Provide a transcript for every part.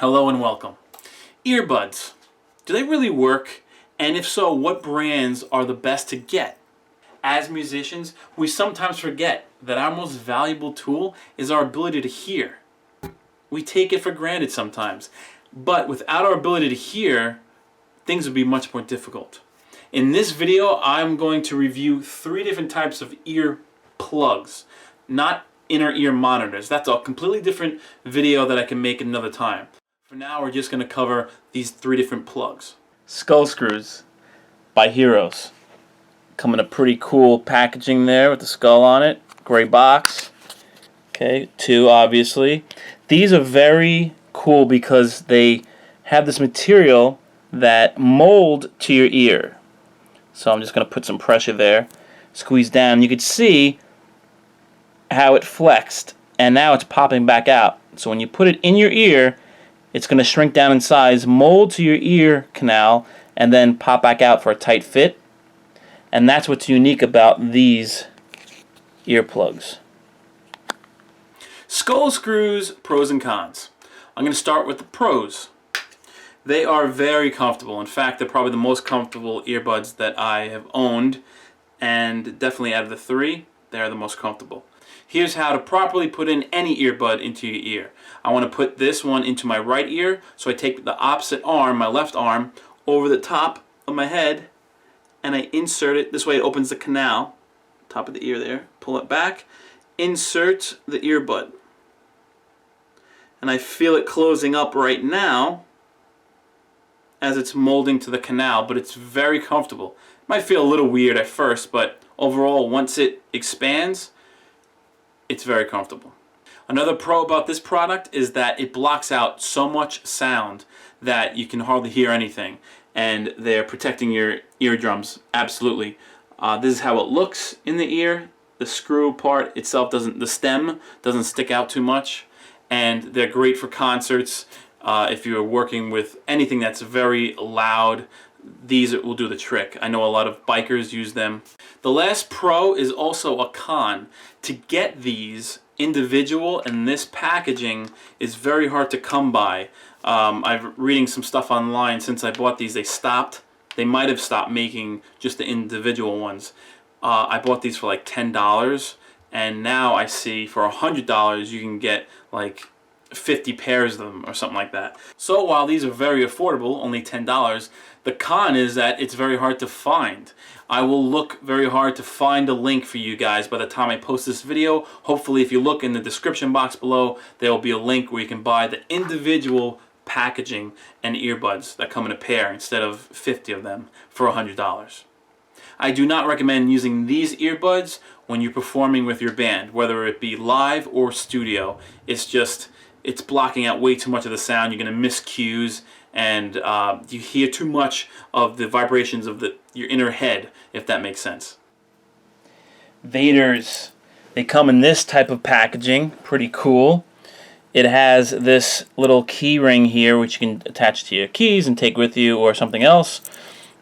Hello and welcome. Earbuds. Do they really work? And if so, what brands are the best to get? As musicians, we sometimes forget that our most valuable tool is our ability to hear. We take it for granted sometimes. But without our ability to hear, things would be much more difficult. In this video, I'm going to review 3 different types of ear plugs, not inner ear monitors. That's a completely different video that I can make another time. For now, we're just going to cover these 3 different plugs. Skull screws by Earos. Come in a pretty cool packaging there with the skull on it. Gray box. Okay, 2 obviously. These are very cool because they have this material that mold to your ear. So I'm just going to put some pressure there. Squeeze down. You can see how it flexed, and now it's popping back out. So when you put it in your ear, it's going to shrink down in size, mold to your ear canal, and then pop back out for a tight fit. And that's what's unique about these earplugs. Skull screws, pros and cons. I'm going to start with the pros. They are very comfortable. In fact, they're probably the most comfortable earbuds that I have owned, and definitely out of the 3, they are the most comfortable. Here's how to properly put in any earbud into your ear. I want to put this one into my right ear, so I take the opposite arm, my left arm, over the top of my head, and I insert it. This way it opens the canal, top of the ear there. Pull it back, insert the earbud. And I feel it closing up right now as it's molding to the canal, but it's very comfortable. It might feel a little weird at first, but overall, once it expands, it's very comfortable. Another pro about this product is that it blocks out so much sound that you can hardly hear anything, and they're protecting your eardrums absolutely. This is how it looks in the ear. The screw part itself the stem doesn't stick out too much, and they're great for concerts. If you're working with anything that's very loud, these will do the trick. I know a lot of bikers use them. The last pro is also a con. To get these individual and this packaging is very hard to come by. I've reading some stuff online. Since I bought these, they might have stopped making just the individual ones. I bought these for like $10, and now I see for $100 you can get like 50 pairs of them or something like that. So while these are very affordable, only $10, the con is that it's very hard to find. I will look very hard to find a link for you guys by the time I post this video. Hopefully if you look in the description box below, there will be a link where you can buy the individual packaging and earbuds that come in a pair instead of 50 of them for $100. I do not recommend using these earbuds when you're performing with your band, whether it be live or studio. It's blocking out way too much of the sound. You're going to miss cues, and you hear too much of the vibrations of your inner head, if that makes sense. Vaters. They come in this type of packaging. Pretty cool. It has this little key ring here, which you can attach to your keys and take with you or something else.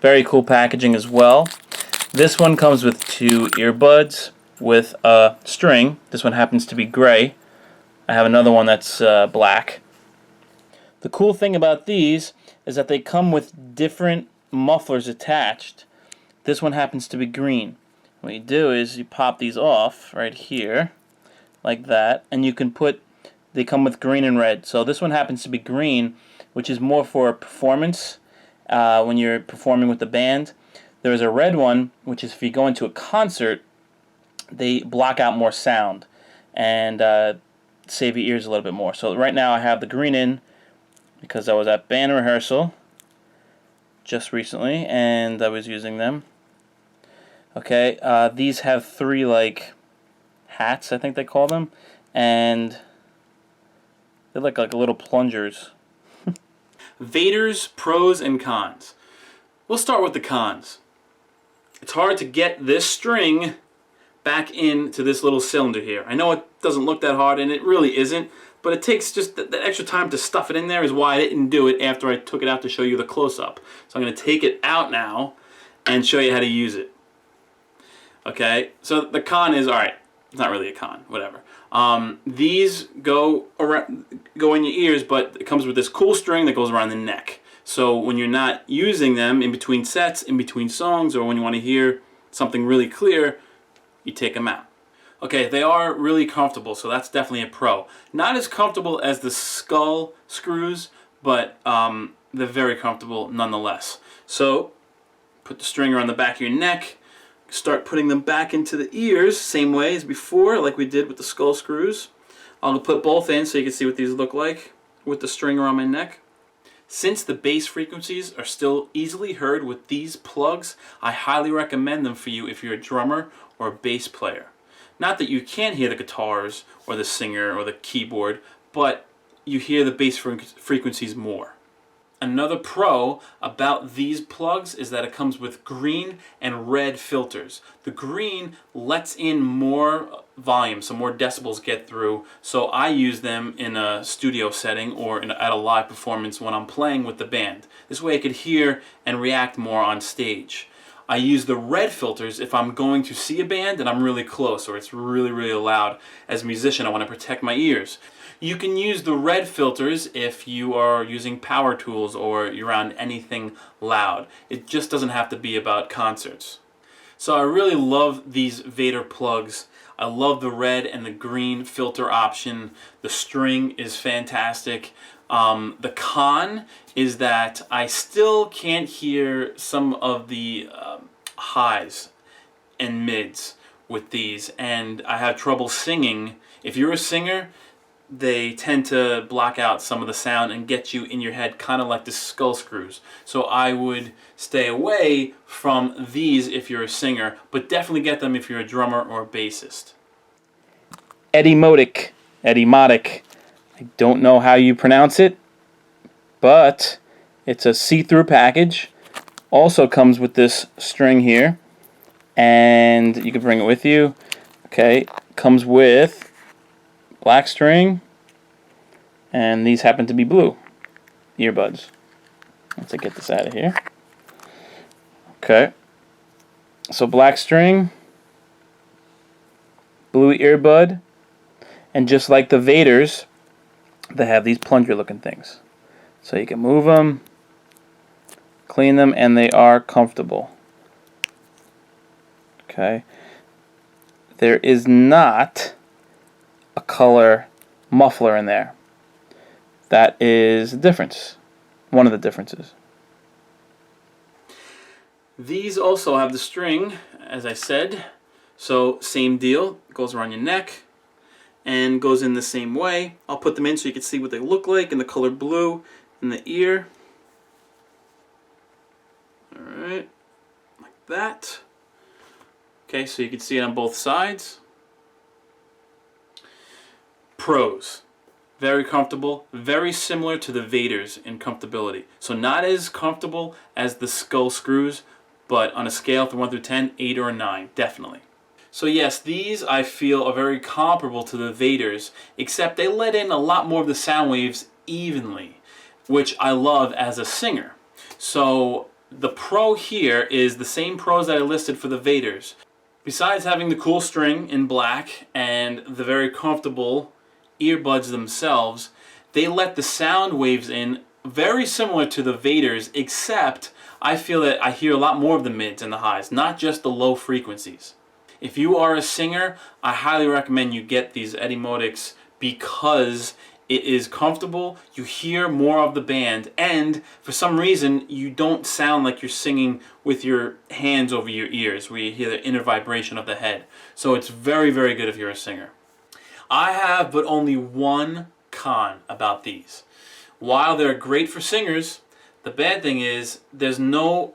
Very cool packaging as well. This one comes with 2 earbuds with a string. This one happens to be gray. I have another one that's black. The cool thing about these is that they come with different mufflers attached. This one happens to be green. What you do is you pop these off right here, like that, and you can they come with green and red. So this one happens to be green, which is more for performance when you're performing with the band. There is a red one, which is if you go into a concert, they block out more sound and save your ears a little bit more. So right now I have the green in because I was at band rehearsal just recently and I was using them. Okay, these have 3 like hats, I think they call them, and they're like little plungers. Vaters, pros and cons. We'll start with the cons. It's hard to get this string back into this little cylinder here. I know it doesn't look that hard, and it really isn't, but it takes just that extra time to stuff it in there is why I didn't do it after I took it out to show you the close-up. So I'm going to take it out now and show you how to use it. Okay, so the con is, alright, it's not really a con, whatever. These go in your ears, but it comes with this cool string that goes around the neck. So when you're not using them in between sets, in between songs, or when you want to hear something really clear, you take them out. Okay, they are really comfortable, so that's definitely a pro. Not as comfortable as the skull screws, but they're very comfortable nonetheless. So put the stringer on the back of your neck, start putting them back into the ears, same way as before, like we did with the skull screws. I'll put both in so you can see what these look like with the stringer on my neck. Since the bass frequencies are still easily heard with these plugs, I highly recommend them for you if you're a drummer or a bass player. Not that you can't hear the guitars or the singer or the keyboard, but you hear the bass frequencies more. Another pro about these plugs is that it comes with green and red filters. The green lets in more volume, so more decibels get through, so I use them in a studio setting or at a live performance when I'm playing with the band. This way I could hear and react more on stage. I use the red filters if I'm going to see a band and I'm really close or it's really, really loud. As a musician, I want to protect my ears. You can use the red filters if you are using power tools or you're around anything loud. It just doesn't have to be about concerts. So I really love these Vater plugs. I love the red and the green filter option. The string is fantastic. The con is that I still can't hear some of the highs and mids with these, and I have trouble singing. If you're a singer, they tend to block out some of the sound and get you in your head, kind of like the skull screws. So I would stay away from these if you're a singer, but definitely get them if you're a drummer or a bassist. Etymotic. I don't know how you pronounce it, but it's a see-through package. Also comes with this string here, and you can bring it with you. Okay, comes with black string, and these happen to be blue earbuds. Let's get this out of here. Okay, so black string, blue earbud, and just like the Vaters, they have these plunger looking things. So you can move them, clean them, and they are comfortable. Okay. There is not a color muffler in there. That is the difference. One of the differences. These also have the string, as I said. So same deal. It goes around your neck and goes in the same way. I'll put them in so you can see what they look like in the color blue in the ear. Alright, like that. Okay, so you can see it on both sides. Pros. Very comfortable, very similar to the Vaters in comfortability. So not as comfortable as the skull screws, but on a scale from 1 through 10, 8 or a 9, definitely. So yes, these I feel are very comparable to the Vaters, except they let in a lot more of the sound waves evenly, which I love as a singer. So the pro here is the same pros that I listed for the Vaters. Besides having the cool string in black and the very comfortable earbuds themselves, they let the sound waves in very similar to the Vaters, except I feel that I hear a lot more of the mids and the highs, not just the low frequencies. If you are a singer, I highly recommend you get these Etymotics because it is comfortable, you hear more of the band, and for some reason you don't sound like you're singing with your hands over your ears where you hear the inner vibration of the head. So it's very, very good if you're a singer. I have but only one con about these. While they're great for singers, the bad thing is there's no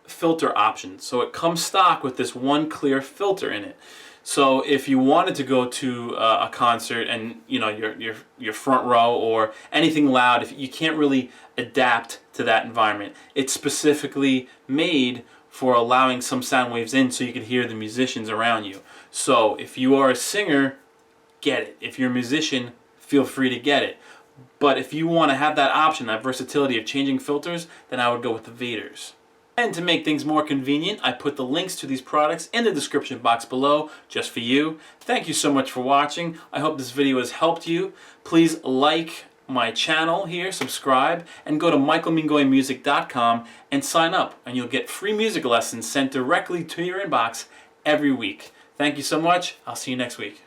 filter option. So it comes stock with this one clear filter in it. So if you wanted to go to a concert and your front row or anything loud, if you can't really adapt to that environment. It's specifically made for allowing some sound waves in so you can hear the musicians around you. So if you are a singer, get it. If you're a musician, feel free to get it. But if you want to have that option, that versatility of changing filters, then I would go with the Vaters. And to make things more convenient, I put the links to these products in the description box below just for you. Thank you so much for watching. I hope this video has helped you. Please like my channel here, subscribe, and go to michaelmingoymusic.com and sign up, and you'll get free music lessons sent directly to your inbox every week. Thank you so much. I'll see you next week.